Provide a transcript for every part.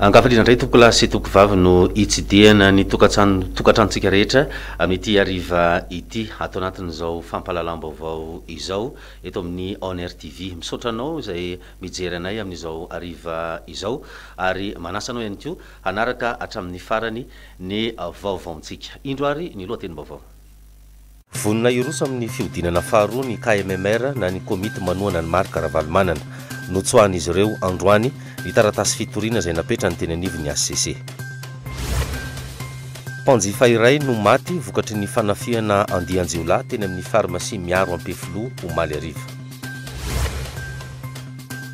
Angafalina ndray toko la sy toko vavy no itsidihana ny tokatrantsika rehetra amin'ity ariva ity ato anatin'izao fampahalalam-baovao izao eto amin'ny ONR TV. Misaotra anao izay mijery anay amin'izao ariva izao ary manasa anao ihany koa hanaraka hatramin'ny farany ny vaovaontsika. Indro ary ny lohatenim-baovao. Vonina iroso amin'ny fiodinana faharoa ny KMMR na ny komity manoana ny marika Ravalomanana notsoahan'izy ireo androany ny taratasy fitoriana izay napetra ny teny anivon'ny ACC. Mpanjifa iray no maty vokatry ny fanafiana andianjiolahy teny amin'ny farmasia miaro Ampefilo omaly ariva.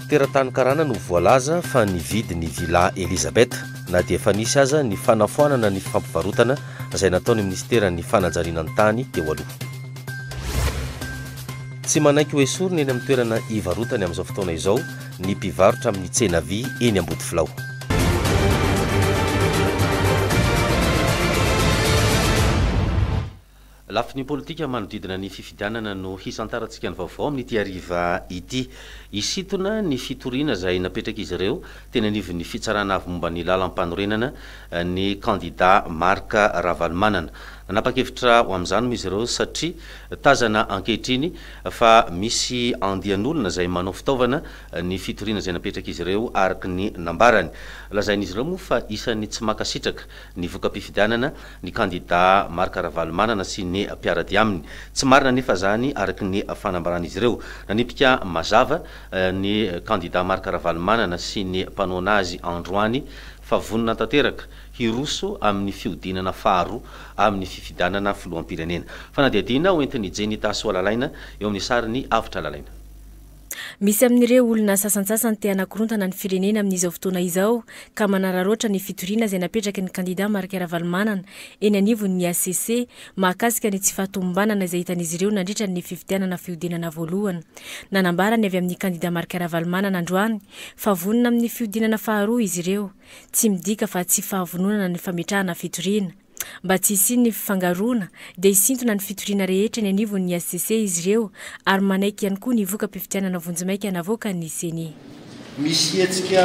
Teratany Karana no voalaza fa nividy ny villa Elizabeth na dia efa nisy aza ny fanafoanana ny fampivarotana izay nataony ministeran'ny fanajariana ny tany teo aloha. Tsy manaiky hoe sorony eny amin'ny toerana ivarotany amin'izao fotoana izao ny mpivarotra amin'ny tsena vy eny Ambodifilao. Lafin'ny politika manodidina ny fifidianana no hisantarantsika ny vaovao amin'ity ariva ity. Isitona ny fitoriana izay napetraka izy ireo teny anivon'ny fitsarana avy momba ny lalam-panorenana ny kandida marika Ravalomanana. Nanapa-kevitra ho amin'izany moa izy ireo satria tazana ankehitriny fa misy andian'olona izay manao fitaovana ny fitoriana izay napetraka izy ireo araky ny nambarany. Lazain'izy ireo moa fa isan'ny tsy makasitraka ny voka-pifidianana ny kandida marika Ravalomanana sy ny mpiarady aminy. Tsy marina nefa zany araky ny fanambaran'izy ireo. Nanipika mazava ny kandida marika Ravalomanana sy ny mpanoana azy androany fa vonina tanteraka hiroso amin'ny fiodinana faharoa amin'ny fifidianana filoham-pirenena. Fanadihadiana hoentin'ny Jenita Soalalaina eo amin'ny sariny Avitra Lalaina. Misy amin'ireo olona sasantsasany te hanakorontana ny firenena amin'izao fotoana izao ka manararoatra ny fitoriana izay napetraky ny kandida marika Ravalomanana eny anivon'ny ACC mahakasika ny tsy fahatombanana izay hitan'izy ireo nandritra ny fifidianana fiodinana voalohany. Nanambarany avy amin'ny kandida marika Ravalomanana androany fa vonina amin'ny fiodinana faharoa izy ireo, tsy midika fa tsy fahavononana ny fametrahana fitoriana. Mba tsy hisiny ny fifangaroana dia hisintona ny fitoriana rehetra ny anivon'ny ACC izy ireo ary manaiky ihany koa ny voka-pifidianana vonjimaika navoaka ny CENI. Misy hetsika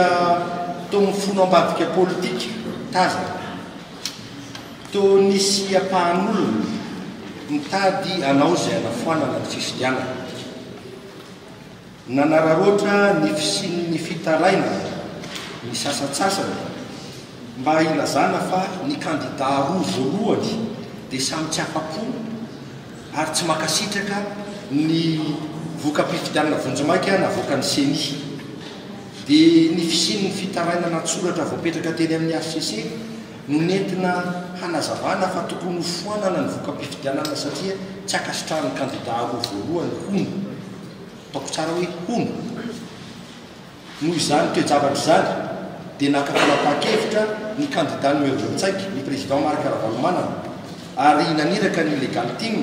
toa mifono ambadika politika tazana toa nisy ampahan'olona mitady anao izay anafoanana ny fifidianana. Nanararoatra ny fisian'ny fitaraina ny sasatsasany mba ilazana fa ny kandida roa voalohany dia samy tsy afa-po ary tsy makasitraka ny voka-pifidianana vonjimaika navoaka ny CENI. Dia ny fisian'ny fitaraina natsoratra voapetraka teny amin'ny ACC no nentina hanazavana fa tokony foanana ny voka-pifidianana satria tsy akasitrahan'ny kandida roa voalohany hono. Ataoko tsara hoe hono. Noho izany toe-javatra izany dia nakafala-pa-kevitra ny kandida numéro 25 ny président marika Ravalomanana ary naniraka ny légalité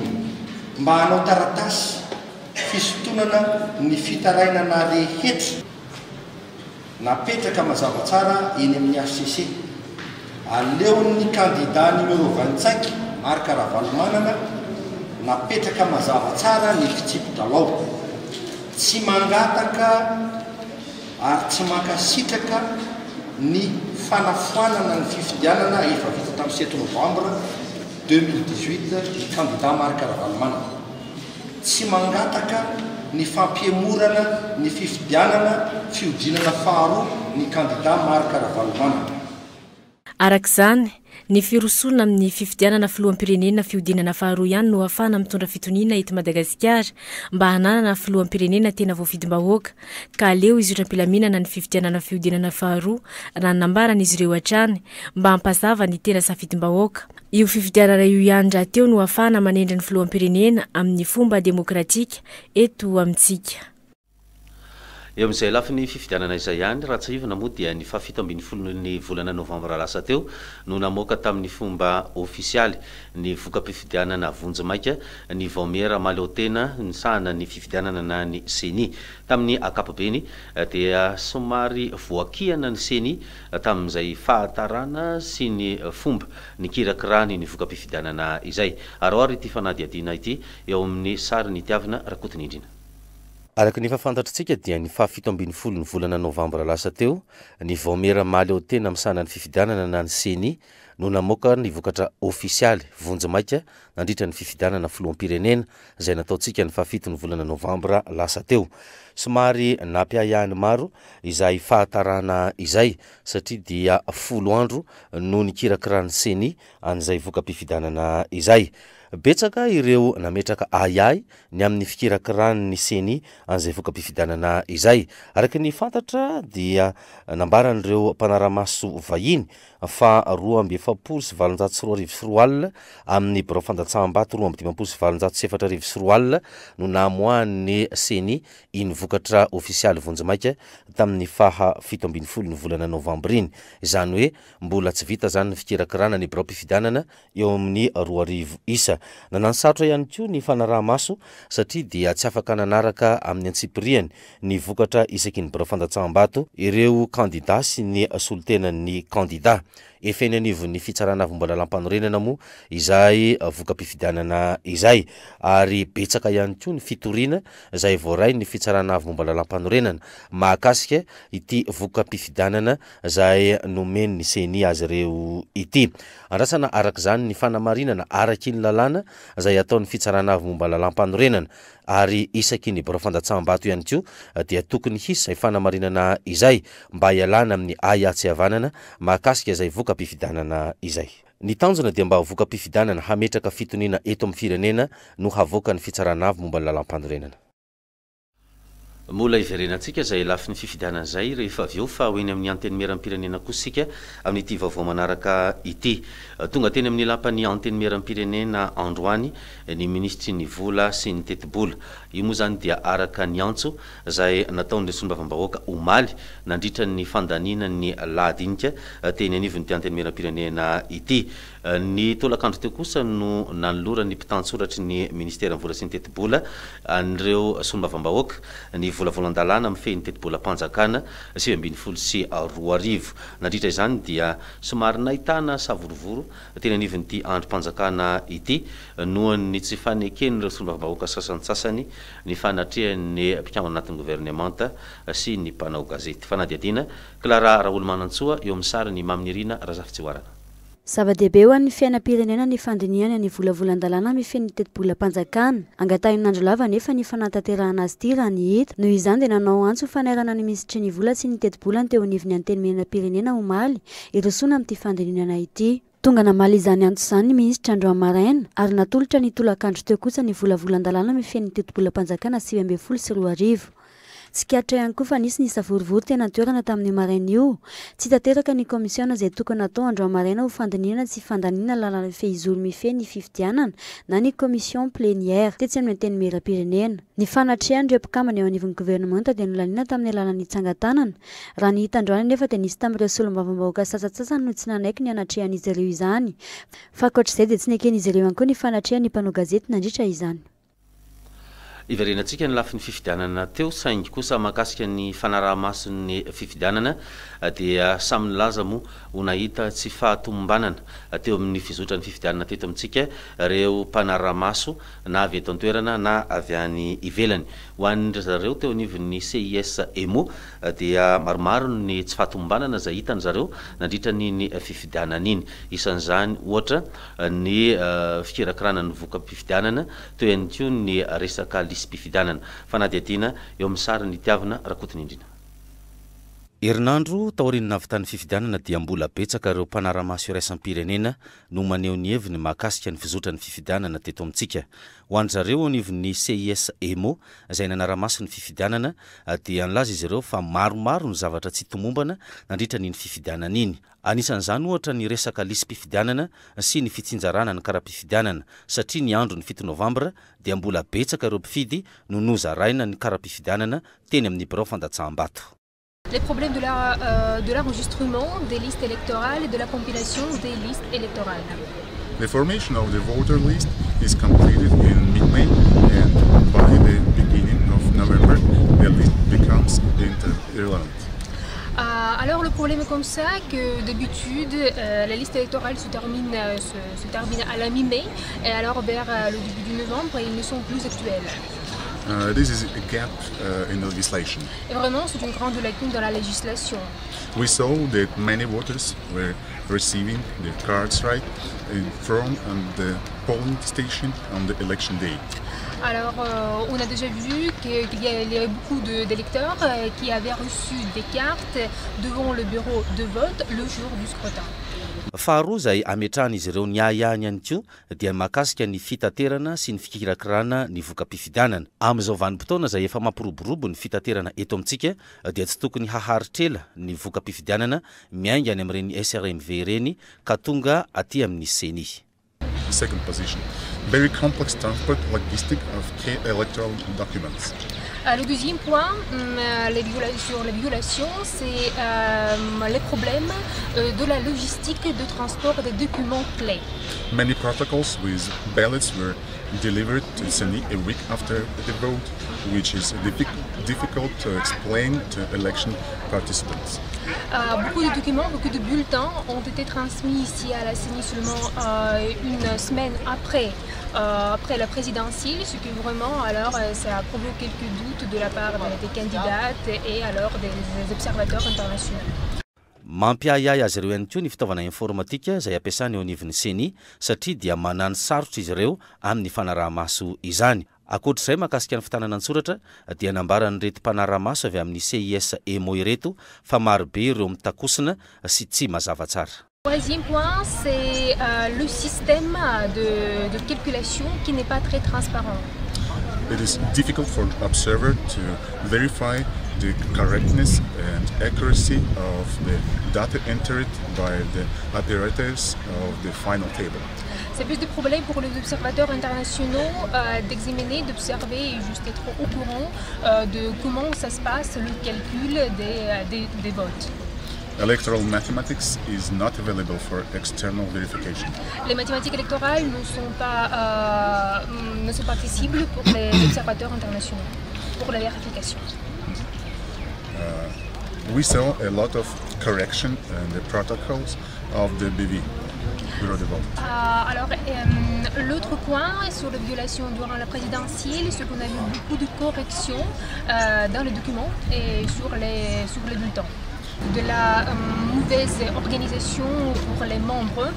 mba hanao taratasy fisotonana ny fitarainana rehetra napetraka mazava tsara eny amin'ny ACC. Aleon'ny kandida numéro 25 marika Ravalomanana napetraka mazava tsara ny fitsipodalao, tsy mangataka ary tsy makasitraka ny fanafoanana ny fifidianana efa vita tamin'ny 7 novembre 2018 ny kandida marika Ravalomanana, tsy mangataka ny fampiemorana ny fifidianana fiodinana faharoa ny kandida marika Ravalomanana. Arak'izany ny firosona amin'ny fifidianana filoham-pirenena fiodinana faharoa ihany no ahafahana mitondra fitoniana eto Madagasikara mba hananana filoham-pirenena tena voafidim-bahoaka ka aleo izy otra-pilaminana ny fifidianana fiodinana faharoa raha nambaran'izy ireo hatrany mba hampazava ny tena safidim-bahoaka. Io fifidianana io ihany raha teo no ahafahana manendra ny filoham-pirenena amin'ny fomba demokratika eto amintsika. Eo amin'izay lafin'ny fifidianana izay ihany Ratsahivana moa dia ny fahafito ambin'ny folon'ny volana novambra lasa teo no namoaka tamin'ny fomba ofisialy ny voka-pifidianana vonjimaika ny Vaomera Maleotena ny sahana ny fifidianana na ny CENI. Tamin'ny akapobeny dia somary voakihana ny CENI tamin'izay fahatarana sy ny fomba ny kirakirany ny voka-pifidianana izay. Aroary ity fanadihadiana ity eo amin'ny sary ny itiavana Rakotonindrina. Araka ny fafantatritsika dia ny fahafito ambin'ny folo ny volana novambra lasa teo ny vaomera maly ao tena misana ny fifidianana na ny seni no namoaka ny vokatra ofisialy vonjy-maika nandritra ny fifidianana filoham-pirenena izay nataontsika ny fahafito ny volana novambra lasa teo. Somary nampiahany maro izay fahatarana izay satria dia 10 andro no nikirakirany seni an'izay voka-pifidianana izay. Betsaka ireo nametraka ayay ny amin'ny fikirakirany ny seni an'izay voka-pifidianana izay. Araka ny fantatra dia nambaran'ireo mpanaramaso vahiny fa 2,724 amin'ny birao fandatsaham-bato 2,724 no namoahan'ny seni iny vokatra ofisialy vonjy-maika tamin'ny faha 17 ny volana novambra iny. Izany hoe mbola tsy vita zany ny fikirakirana ny birao mpifidianana eo amin'ny 2,000 isa. Nanansarotra ihany koa ny fanaraha-maso satria dia tsy afaka nanaraka amin'ny antsipiriany ny vokatra isaky ny birao fandatsaham-bato ireo kandida sy ny solitenan'ny kandida. Efa eny anivon'ny fitsarana avim-balalam-panorenana moa izay voka-pifidianana izay ary betsaka ihany koa ny fitoriana izay voaray ny fitsarana avim-balalam-panorenana mahakasika ity voka-pifidianana izay nomeny ny seni azy ireo ity. Andrasana araka izany ny fanamarinana araky ny lalàna izay ataon'ny fitsarana avim-balalam-panorenana ary isaky ny birao fandatsaham-bato ihany koa dia tokony hisy izay fanamarinana izay mba hialana amin'ny ayatsy havanana mahakasika izay voka-pifidianana izay. Ny tanjona dia mba voka-pifidianana hametraka fitoniana eto amin'ny firenena no havoaka ny fitsarana avy momba ny lalam-panorenana. Mola iverenantsika izay lafi ny fifidianana izay rehefa avy eo fa hoeny amin'ny anteny meram-pirenena koa sika amin'ity vaovao manaraka ity. Tonga teny amin'ny lampany anteny meram-pirenena androany ny ministry ny vola sy ny tetibola. Io moa zany dia araka ny antso izay nataon'ny solombavam-bahoaka omaly nandritra ny fandaniana ny lahadinika teny anivon'ity anteny meram-pirenena ity. Ny tolakandro teo kosa no nanolora ny mpitantsoratry ny ministera ny vola sy ny tetibola an'ireo solombavam-bahoaka ny volavolan-dalàna amin'ny fehiny tetibola mpanjakana 720 nandritra izany dia somary nahitana savorovoro teny anivon'ity androm-panjakana ity nohon'ny tsy faneken'ireo solombavam-bahoaka sasantsasany ny fanatrehan'ny mpikambana anatin'ny gouvernemanta sy ny mpanao gazety. Fanadiadiana Clara Raolomanantsoa eo amin'ny sary ny Maminirina Razafitsyhoarana. Zava-dehibe ho an'ny fiainam-pirenena ny fandiniana ny volavolan-dalàna amin'ny fehiny tetibola-mpanjakana. Angatahiny lava nefa ny fanatanterahana azy ity raha ny hita. Noho izany dia nanao antso fanairana ny misitry ny vola sy ny tetibolany teo anivon'ny anteny meram-pirenena omaly irosoana amin'ity fandininana ity. Tonga namaly izany antso izany ny ministra Androany Maraina ary natolotra ny tolakandro teo kosa ny volavolan-dalàna amin'ny fehiny tetibola-mpanjakana 720. Tsikatra ihany koa fa nisy ny savorivory tena toerana tamin'ny maraina io. Tsy tanteraka ny komisiona izay tokony natao Androany Maraina ho fandiniana tsy fandaniana lalàna fehizoro mifehy ny fifidianana na ny komision plénière tetsy amin'ny anteny meram-pirenena. Ny fanatrehan'ireo mpikambana eo anivon'ny gouvernemanta dia nolaniana tamin'ny alalany tsangatànana. Raha ny hita androany nefa dia nisy tamin'ireo solombavam-bahoaka sasatsasany no tsy nanaiky ny hanatrehan'izy ireo izany. Fa ankoatr'izay dia tsy neken'izy ireo ihany koa ny fanatrehan'ny mpanao gazety nandritra izany. Iverenantsika ny lafi ny fifidianana teo saingy kosa mahakasika ny fanaraha-mason'ny fifidianana dia samy nilaza moa ho nahita tsy fahatomombanana teo amin'ny fizotra ny fifidianana teto amintsika reo mpanaraha-maso na avy eto an-toerana na avy any ivelany. Ho an'ny zareo teo anivon'ny CIS EMO dia maromaro ny tsy fahatomombanana izay hitany zareo nandritra ny fifidianana iny. Isan'izany ohatra ny fikirakirana ny voka-pifidianana teo ihany koa ny resaka pifidianana. Fanadiadiana eo amin'ny sary ny tiavana Rakotiny Indrina. Herinandro taorian'ny navitan'ny fifidianana dia mbola betsaka ireo mpanaramaso iraisam-pirenena no maneho ny heviny mahakasika ny fizotra ny fifidianana teto amintsika. Ho an'ny zareo anivon'ny CIS EMO izay nanaramaso ny fifidianana dia nilaza izy ireo fa maromaro ny zavatra tsy tomombana nandritra n'iny fifidianana iny. Anisan'izany ohatra ny resaka lisy-pifidianana sy ny fitsinjarana ny kara-pifidianana satria ny andro ny 7 novambra dia mbola betsaka ireo mpifidy no nozaraina ny kara-pifidianana teny amin'ny birao fandatsaham-bato. Les problèmes de l'enregistrement des listes électorales et de la compilation des listes électorales. The formation of the voter list is completed in mid-May and by the beginning of November the list becomes irrelevant. Alors le problème est comme ça que d'habitude la liste électorale se termine à la mi-mai et alors vers le début du novembre ils ne sont plus actuels. This is a gap in the legislation. Et vraiment, c'est une grande lacune dans la législation. We saw that many voters were receiving their cards right from the polling station on the election day. Alors, on a déjà vu qu'il y avait beaucoup d'électeurs qui avaient reçu des cartes devant le bureau de vote le jour du scrutin. Faharoa izay ametrahana izy ireo ny ahany ihany koa dia mahakasika ny fitaterana sy ny fikirakirana ny voka-pifidianana. Amin'izao vanim-potoana izay efa mampiroborobo ny fitaterana eto amintsika dia tsy tokony haharitrela ny voka-pifidianana miainga any amin'ireny SRMV ireny ka tonga aty amin'ny CENI. Second position, very complex transport logistic of key electoral documents. Le deuxième point, les violations, c'est les problèmes de la logistique de transport des documents clés. Many protocols with ballots were delivered to CENI a week after the vote, which is difficult to explain to election participants. Beaucoup de documents, beaucoup de bulletins ont été transmis ici à la CENI seulement une semaine après la présidentielle, ce qui vraiment alors ça a provoqué quelques doutes de la part des candidates et alors des observateurs internationaux. Mampiayay azy ireo ihany koa ny fitaovana informatika izay ampiasany eo anivon'ny CENI satria dia manano sarotra izy ireo amin'ny fanaraha-maso izany. Akoatr'izay mahakasika ny fitanana an-tsoratra dia nambarany reto mpanaraha-maso avy amin'ny CIS EMO ireto fa marobe ireo mitakosina sy tsy mazava tsara. Troisième point, c'est le système de calculation qui n'est pas très transparent. It is difficult for the observer to verify the correctness and accuracy of the data entered by the operators of the final table. C'est plus de problèmes pour les observateurs internationaux d'examiner, d'observer et juste être au courant de comment ça se passe le calcul des votes. Electoral mathematics is not available for external verification. Les mathématiques électorales ne sont pas accessibles pour les observateurs internationaux, pour la vérification. We saw a lot of correction in the protocols of the BV, Bureau de vote. Alors, l'autre point sur les violations durant la présidentielle, c'est qu'on a vu beaucoup de corrections dans les documents et sur les bulletins. De la mauvaise organisation pour les membres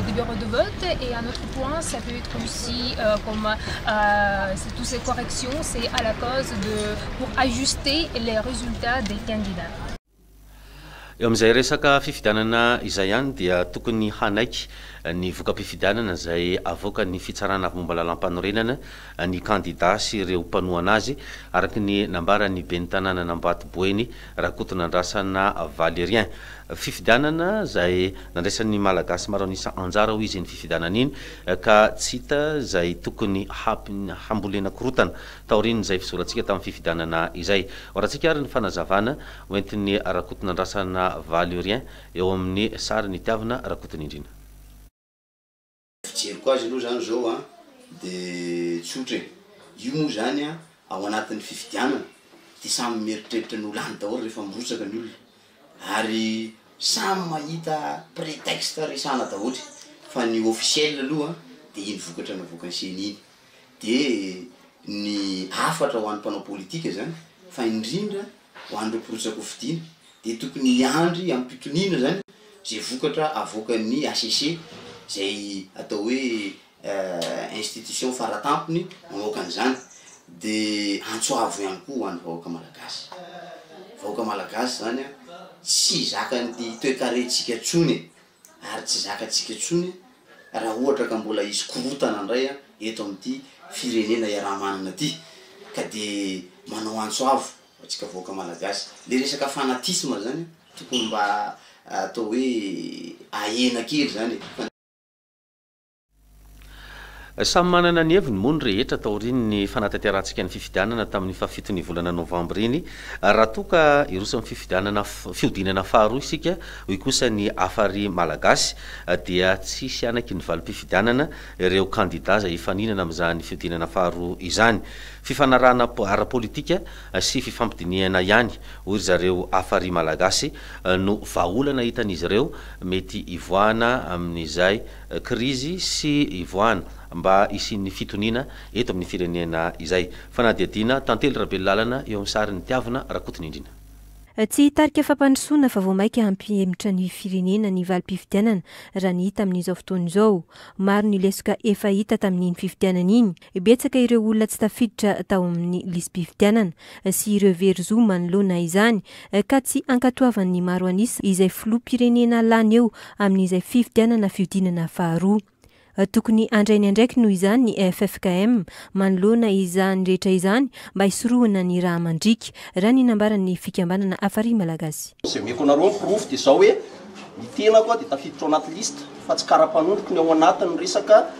du bureau de vote et un autre point, ça peut être aussi comme toutes ces corrections, c'est à la cause pour ajuster les résultats des candidats. Eo amin'izay resaka fifidianana izay ihany dia tokony hanaiky ny voka-pifidianana izay avoaka ny fitsarana avy momba lalam-panorenana ny candidat sy ireo mpanohana azy araky ny nambarany ben'ny tanàna Nambatomboeny Rakotonandrasana Valérien. Fifidianana izay nandraisan'ny malagasy maro anisa anjara ho izy ny fifidianana iny ka tsy hita izay tokony hambolena korotana taoriny izay fizorantsika tamin'ny fifidianana izay. Oratsika ary ny fanazavana hoentin'ny Rakotonandrasana Valérien eo amin'ny sary ny itiavana Rakotonindrina. Fijeriko azy aloha zany zao dia tsotra io moa zany ao anatin'ny fifidianana dia samy mieritreritra ny olany daholo rehefa mirotsaka ny olona ary samy mahita prétexte resana daholo fa ny officiel aloha dia iny vokatra navokany CENI iny dia ny afatra ho an'ny mpanao politika zany fa indrindra ho an'ireo mpirotsaka fidiana dia tokony hiandry amin'ny pitoniana zany zay vokatra avoakan'ny ACC zay atao hoe institution faratampony mamoaka an'izany dia antsoavo ihany koa ho an'ny vahoaka malagasy. Vahoaka malagasy zany tsy zakany toe-karentsika tsony ary tsy zakatsika tsony raha ohatra ka mbola izy korotana indray eto amin'ity firenena iaraha-manana ity ka dia manao antsoavo atsika vahoaka malagasy. Le resaka fanatisme zany tokony mba atao hoe ahena kely zany. Samy manana ny heviny moa ny rehetra taoriny ny fanatanterantsika ny fifidianana tamin'ny fafitony volana novambra iny raha toka irosan'ny fiodinana faharoa isika hoy kosa ny afary malagasy dia tsisy anaky ny valim-pifidianana ireo candidat izay hifaninana amin'izany fiodinana faharoa izany. Fifanarahana ara-politika sy fifampidiniana ihany hoy zareo afary malagasy no vahaolana hitan'izy ireo mety ivoahana amin'izay krizy sy ivoahana mba isin'ny fitonina eto amin'ny firenena izay fa na diadina tantely rabe lalana eo amin'ny sary ny tiavina rakotony indrina tsy hitarika fampandrosoana fa vao maika hampihemitra ny firenena ny valim-pifidianana raha ny hita amin'izao fotoana izao. Maro ny lesoka efa hita tamin'iny fifidianana iny. Betsaka ireo olona tsy tafiditra tao amin'ny lisam-pifidianana sy ireo verozo manoloana izany ka tsy ankatoavan'ny maro anisa izay filoham-pirenena lany eo amin'izay fifidianana fiodinana faharoa. Tokony andrainy andraiky noho izany ny FFKM manoloana izany rehetra izany mba hisorohana ny raha mandriky raha ny nambaran'ny fikambanana Afary Malagasy. Izay meko nareo ny proof dia izao hoe ny tena koa dia tafiditra ao anaty lista fa tsy kara-panondroko ny ao anatin'ny resaka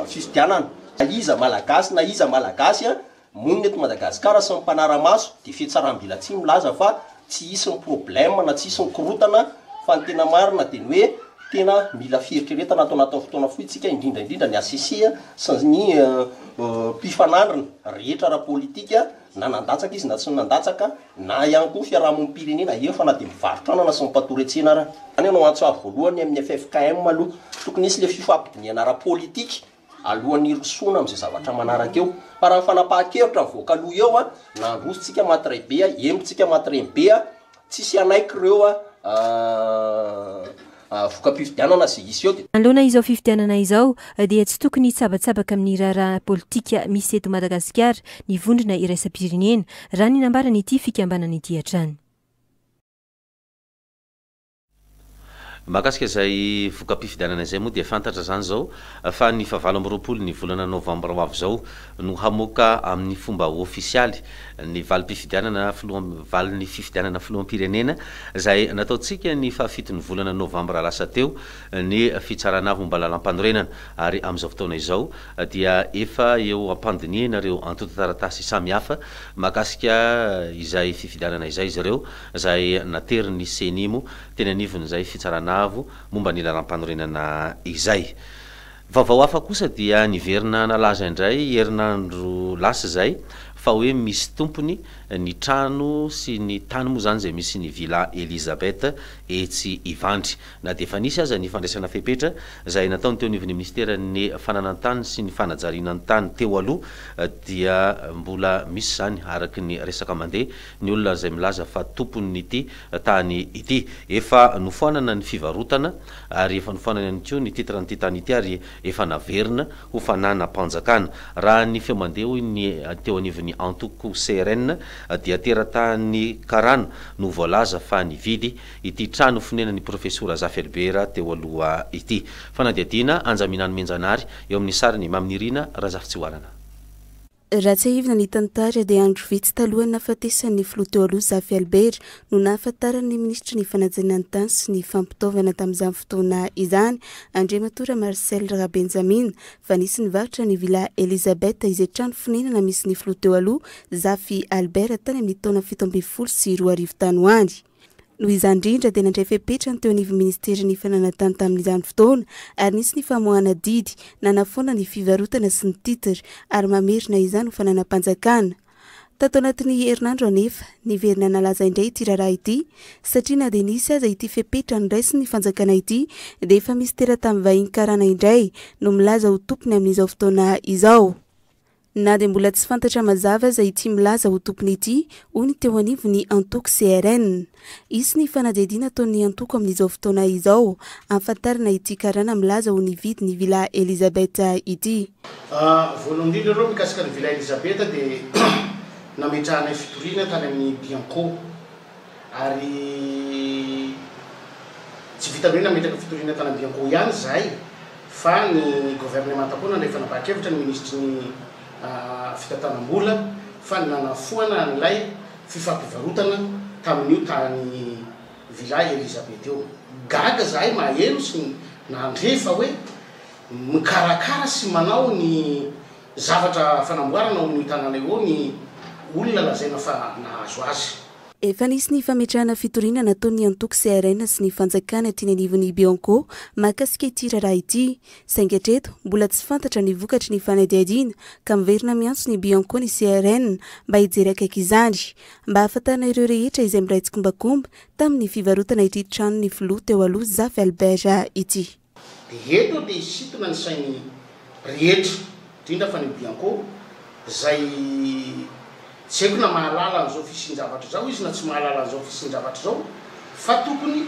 fifidianana. Iza malagasy na iza malagasy monina eto Madagasikara sy ny mpanara-maso dia fietsaram-bila tsy milaza fa tsy hisy ny problème na tsy hisy ny korotana fa ny tena marina dia ny hoe tena mila fieritreretana atao fotoana foitsika indrindra ny ACC sy ny mpifanandrina rehetra ra politika na nandatsaka izy na tsy nandatsaka na ihany koa fiarahamonim-pirenena efa na dia mivarotranana sy mipatoretsena raha. Any ianao antso avy voalohany amin'ny FFKM aloha tokony isy le fifampidiniana ra politika alohan'ny rosoana amin'izay zavatra manaraka eo. Fa raha ny fanapahan-kevitra mivoaka aloha eo nandrosotsika matray be emitsika matray be tsisy anaiky ireo voka-pifidianana sy isy eo. Aloana izao fifidianana izao dia tsy tokony hitsabatsabaka amin'ny raharaha politika misy eto Madagasikara ny vondrona iraisam-pirenena raha ny nambarany ity fikambanana ity hatrany. Mahakasika izay voka-pifidianana izay moa dia fantatra zany zao fa ny 7 ny volana novambra ho avy zao no hamoaka amin'ny fomba ofisialy ny valim-pifidianana valin'ny fifidianana filoham-pirenena izay nataontsika ny 7 ny volana novambra lasa teo ny fitsarana momba lalam-panorenana ary amin'izao fotoana izao dia efa eo ampandiniana ireo antoto taratasy samihafa mahakasika izay fifidianana izay izy ireo izay nateriny senimo teny anivony izay fitsarana momba ny lalam-panorenana izay. Vaovao hafa kosa dia niverina nalaza indray herinandro lasa izay fa hoe misy tompony ny trano sy ny tany moa zany izay misy ny Villa Elisabeth etsy Ivandry na dia efa nisy aza ny fandraisana fepetra izay nataony teo anivon'ny ministeran'ny fananan-tany sy ny fanajarianan'ny tany teo aloha dia mbola misy zany araky ny resaka mandeha ny olona izay milaza fa tompon'ity tany ity efa nofoanana ny fivarotana ary efa nofoanana ihany koa ny titran'ity tany ity ary efa naverina ho fanana-mpanjakana raha ny feo mandeha hoy ny teo anivon'ny antoko CRN dia teratany karana no voalaza fa nividy ity trano fonenan'ny profesora Zafelbera teo aloha ity. Fanadiadina Anjaminany Menjanary eo amin'ny sariny Maminirina Razafitsyhoarana. Raha tsy ahivina ny tantara dia andro vitsy taloha nahafatesan'ny filoha teo aloha Zafelbera no nahafantaran'ny ministra ny fanajanany tany sy ny fampitaovana tamin'izany fotoana izany Andriamatora Marcel Rabenjamin fa nisy nivarotra ny Villa Elisabeth izay trano fonenana misy ny filoha teo aloha Zafi Albert tany amin'ny taona 17 sy 20 tany ho andry. Noho izany indrindra dia nandray fepetra ny teo anivon'ny ministera ny fananantany tamin'izany fotoana ary nisy ny famoahana didy nanafoana ny fivarotana sy ny titira ary mamerina izany ho fananam-panjakana. Tato anatin'ny herinandro anefa niverina nalaza indray ity raharaha ity satria na dia nisy aza ity fepetra niraisy ny fanjakana ity dia efa misy teratany vahiny karana indray no milaza ho tompony amin'izao fotoana izao. Na dia mbola tsy fantatra mazava izay ity milaza ho tompony ity hoy ny teo anivony antoko CRN. Isy ny fanadihadiana ataon'ny antoko amin'izao fotoana izao ahafantarana ity karana milaza ho nividy ny Villa Elisabeth ity. Voalohany indrindra ireo mikasika ny Villa Elisabeth dia nametrahana fitoriana tany amin'ny Bianco ary tsy vita hoe nametraka fitoriana tany amin'ny Bianco ihany zay fa ny gouvernement koa nandray fanapahan-kevitra ny ministry ny fitantanam-bola fa nanafoana n'ilay fifampivarotana tamin'io tany Villa Elisabeth eo. Gaga zahay maheno sy nandrefa hoe mikarakara sy manao ny zavatra fanamboarana ao amin'ny tanàna eo ny olona lazaina fa nahazo azy. Efa nisy ny fametrahana fitoriana nataon'ny antoko CRN sy ny fanjakana tiany anivon'ny Bianco mahakasika ity raharaha ity saingy hatreto mbola tsy fantatra ny vokatry ny fanadihadiana ka miverina miantso ny Bianco ny CRN mba hijery akaiky izany mba hahafantarana ireo rehetra izay miray tsikombakomba tamin'ny fivarotana ity trano ny filoha teo aloha Zafi Albert ity. dia eto dia isitona ny sainy rehetra indrindra fa ny bianco zay tsy haiko na mahalala an'izao fisin-javatra zao izy na tsy mahalala an'izao fisin-javatra zao fa tokony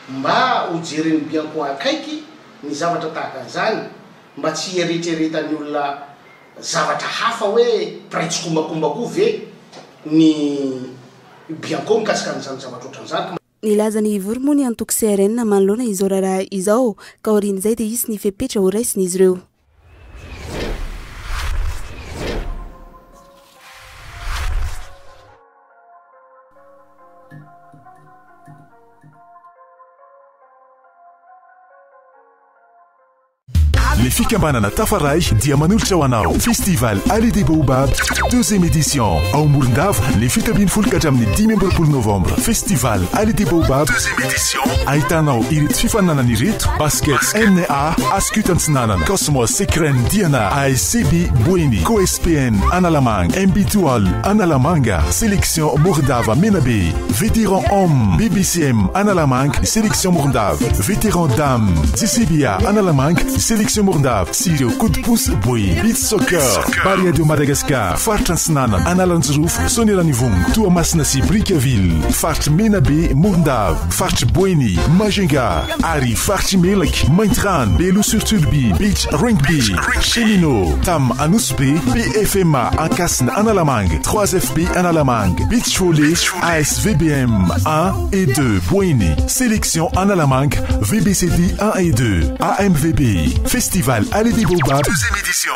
mba hojeren'ny bianco akaiky ny zavatra tahaka an'izany mba tsy eretreretany olona zavatra hafa hoe praitsy kombakombako ve ny bianco mikasika an'izany zavatra ohatran'izany. Nilaza ny voro moa ny antoko CRN manoloana izao raharaha izao ka orin'izay dia isy ny fepetra ho raisiny izy ireo. Les fikambanana Tafaray dia manolotra ho anao Festival Allée des Baobabs 2e édition ao Morondava ny 7 ka hatramin'ny 10 novembre. Festival Allée des Baobabs 2e édition ahitanao ireto fifaninanana ireto: basket NA Askutantsinanana, Cosmos Sekren Diana, ASCB Bueni, COSPN Analamang, Mbitual Analamanga, Sélection Morondava Menabe, Vétéran Homme BBCM Analamang, Sélection Morondava, Vétéran Dame DCBA Analamang, Sélection Morondava, Sireo Coup de pouce Boi, Beach Soccer, Baria de Madagascar, Fartransinana, Analanjrouf, Soneranivongo, Toamasina sy Brickaville, Fart Menabe Morondava, Fart Bueni, Majenga, Ari Fart Melak, Maintran, Belo sur Turbi, Beach Rugby, Chemino, Tam Anusbe, PFMA Ankasna Analamang, 3FB Analamang, Beach Volley, ASVBM 1 et 2 Bueni, Sélection Analamang, VBCD 1 et 2, AMVB, Festival Allée des Baobabs 2e édition.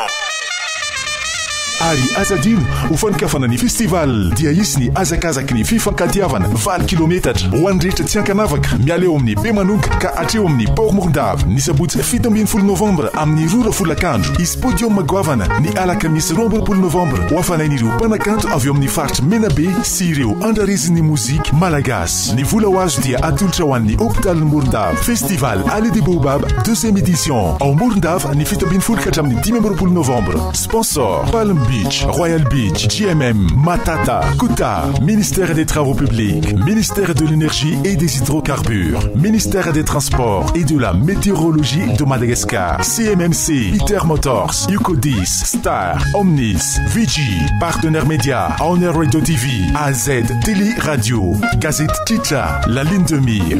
Ary azadino ho fanikafana ny festival dia isy ny azakazaky ny fifankatiavana 20 kilometatra ho an'rehetra tsy ankanavaka miala eo amin'ny Bemanoka ka hatreo amin'ny Port Morondava ny sabotsy 17 novembre amin'ny 2 izy podium magoavana ny alakamisy 20 novembre ho afanain'ireo mpanakanto avy eo amin'ny faritra Menabe sy ireo andrarezin'ny mozika malagasy. Ny vola ho azo dia atolotra ho an'ny hôpitalin'ny Morondava. Festival Allée des Baobabs 2e édition ao Morondava ny 17 ka hatramin'ny 10 novembre. Sponsor Palm Beach, Royal Beach, GMM, Matata, Kuta, Ministère des Travaux Publics, Ministère de l'Énergie et des Hydrocarbures, Ministère des Transports et de la Météorologie de Madagascar, CMMC, Peter Motors, Ucodis, Star, Omnis, Vigi, Partenaire Média, Honor Radio TV, AZ Télé Radio, Gazette Chicha, La Ligne de Mire.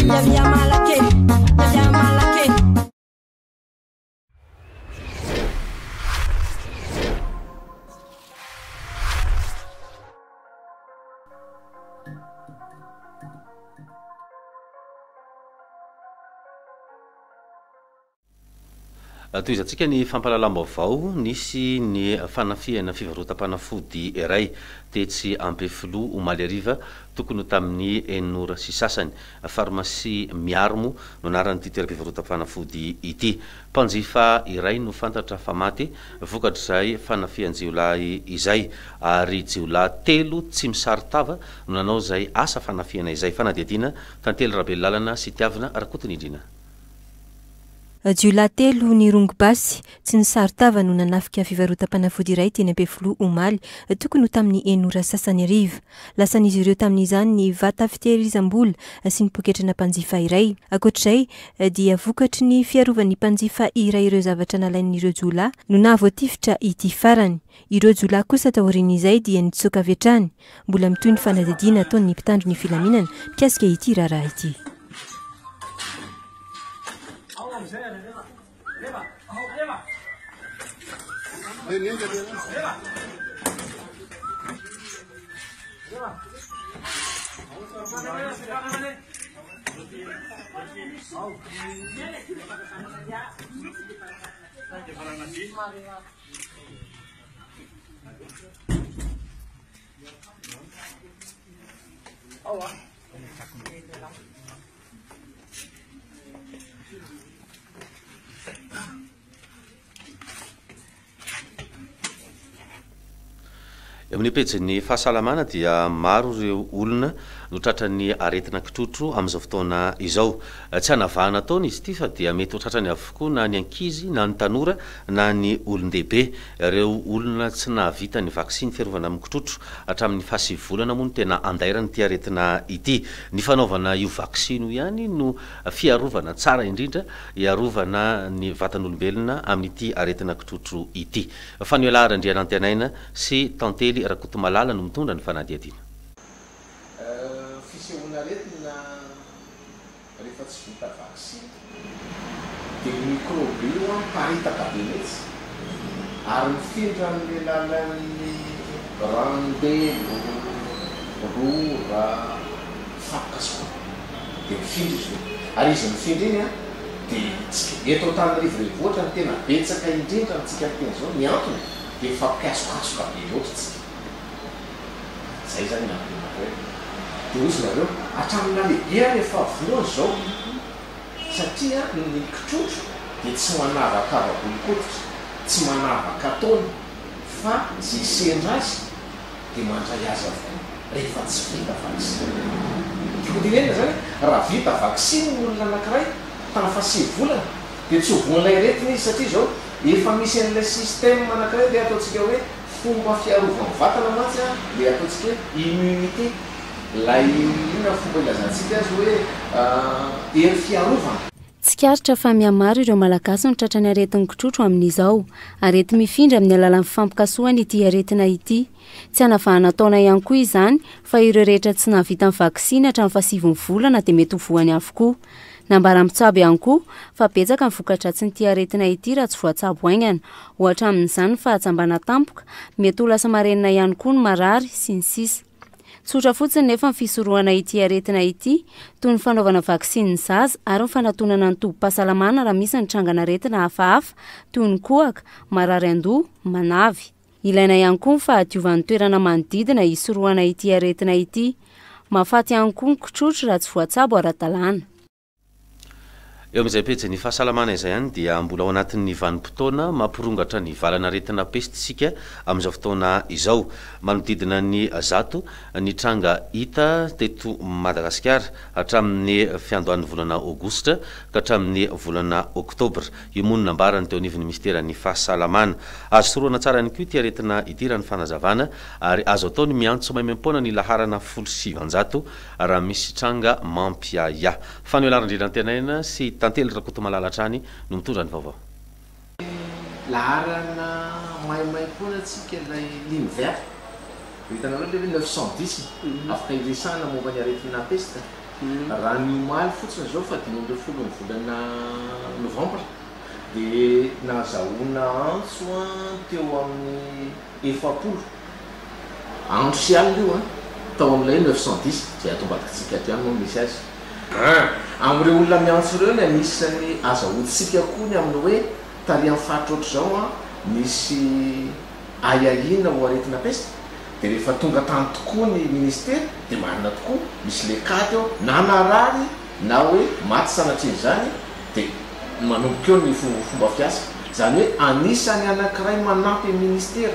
Toy izantsika ny fampalalam-baovao nisy ny fanafiana fivarotam-panafody iray tetsy Ampefilo Omaly Ariva tokony tamin'ny 9 sy sasany. Pharmacie Miarmo no anaran'ity toeram-pivarotam-panafody ity. Mpanjifa iray no fantatra fa maty vokatrizay fanafian-jiolahy izay ary jiolahy 3 tsy misaritava no nanao zay asa fanafiana izay. Fanadihadiana Tantely Rabelalana sy Tiavina Rakotiny Indrina. Jiolahy 3 ny Rongobasy tsy nisaritava no nanafika fivarotam-panafody iray teny Ampefilo Omaly tokony ho tamin'ny 9 sasany ariva. Lasan'izy ireo tamin'izany ny vata fitehirizam-bola sy ny poketrana mpanjifa iray. Ankoatr'izay dia vokatry ny fiarovan'ny mpanjifa iray ireo zavatra nalain'ireo jiolahy no nahavoatifitra ity farany. Ireo jiolahy kosa taorian'izay dia nitsoaka avy hatrany. Mbola mitoy ny fanadihadiana ataon'ny mpitandro ny filaminana mikasika ity raharaha ity. Amin'ny pejin'ny fahasalamana dia maro ireo olona no tratrany aretina kitrotro amin'izao fotoana izao. Tsy hanavahana taona izy ity fa dia mety ho tratrany avokoa na ny ankizy na ny tanora na ny olon-dehibe, ireo olona tsy nahavita ny vaksiny fiarovana amin'ny kitrotro hatramin'ny fahasivolana moa no tena andairany ity aretina ity. Ny fanaovana io vaksiny ihany no fiarovana tsara indrindra iarovana ny vatan'olombelona amin'ity aretina kitrotro ity. Fanuelara Andrianantenaina sy Tantely Rakotomalala no mitondra ny fanadihadiana. Fisehoana aretina rehefa tsy vita vaksiny dia microbe io paritaka be mihitsy ary mifindra amin'ny lalan'ny ranombelo, rora, fakasoko dia mifindra izy io. Ary izy mifindra iny dia eto Antananarivo ohatra ny tena betsaka indrindra antsika tena zao ny antony dia fampiasokasoka be loatra tsika. Zay zany ny antony hoe dia ozy nareo hatramin'ny alehibe rehefa voalohany zao satria ny kitrotro dia tsy manavaka ava-bolokoditra, tsy manavaka taona fa zay sendra azy dia mandray azy avokoa rehefa tsy vita vaksiny. Tikodinena zany raha vita vaksiny ny olona anankiray tamin'ny fahasivolana dia tsy hovoan'ilay aretina izy satria zao efa misy an'ilay système anankiray dia ataontsika hoe fomba fiarovana vatana mantsy dia ataontsika hoe immunité, lay inona fomba ilazantsika azy hoe hery fiarovana. Tsikaritra fa mihamaro ireo malagasy no tratrany aretin'ny kitrotro amin'izao. Arety mifindra amin'ny alalan'ny fifampikasohana ity aretina ity. Tsy hanavahana taona ihany koa izany fa ireo rehetra tsy nahavita ny vaksiny hatramin'ny fahasivy volana dia mety ho voany avokoa. Nambara mitsabo ihany koa fa betsaka ny voka-dratsiny ity aretina ity raha tsy voatsabo haingana. Ohatra amin'izany ny fahatsambana tampoka, mety ho lasa marenina ihany koa ny marary sy ny sisa. Tsotra fotsiny nefa ny fisorohana ity aretina ity toy ny fanaovana vaksiny ny zaza ary ny fanatonana ny tobim-pahasalamana raha misy ny trangana aretina hafahafa toy ny kohaka, marary an-doha, manavy. Ilaina ihany koa ny fahadiovan'ny toerana manodidina hisorohana ity aretina ity. Mahafaty ihany koa ny kitrotro raha tsy voatsabo ara-dalàna. Eo amin'izay pejy ny fahasalamana izay ihany dia mbola ao anatin'ny vanim-potoana mampirongatra ny valana aretina pestisika amin'izao fotoana izao. Manodidina ny zato ny tranga hita teto Madagasikara hatramin'ny fiandohan'ny volana Aogositra ka hatramin'ny volana Oktobra. Io moa no nambarany teo anivon'ny ministera ny fahasalamana. Azo soroana tsara ny koa ity aretina ity raha ny fanazavana ary azo atao ny miantso maimaimpona ny laharana 700 raha misy tranga mampiaya. Fanuelarandrianantenaina sy Tantely Rakotomalala trany no mitondra ny vaovao. Laharana maimaimpona tsika ilay ligne verte hitanareo le 910 afaka iresahana momba ny aretina peste. Raha ny omaly fotsiny zao fa 5 ny volana Novembre dia nazahoana antso teo amin'ny 700 andro sy alina io tao amin'ilay 910 zay atombadikatsika aty any no misy azy. Amin'ireo olona miantso ireo ny anisany azahoantsika koa ny amin'ny hoe tary amin'ny faritra ohatr'izao misy ayahina ho aretina peste dia rehefa tonga tany tokoa ny ministera dia marina tokoa misy lekady eo na narary na hoe maty sanatria izany dia manomboka eo ny fomba fiasa. Izany hoe anisany anankiray manampy ministera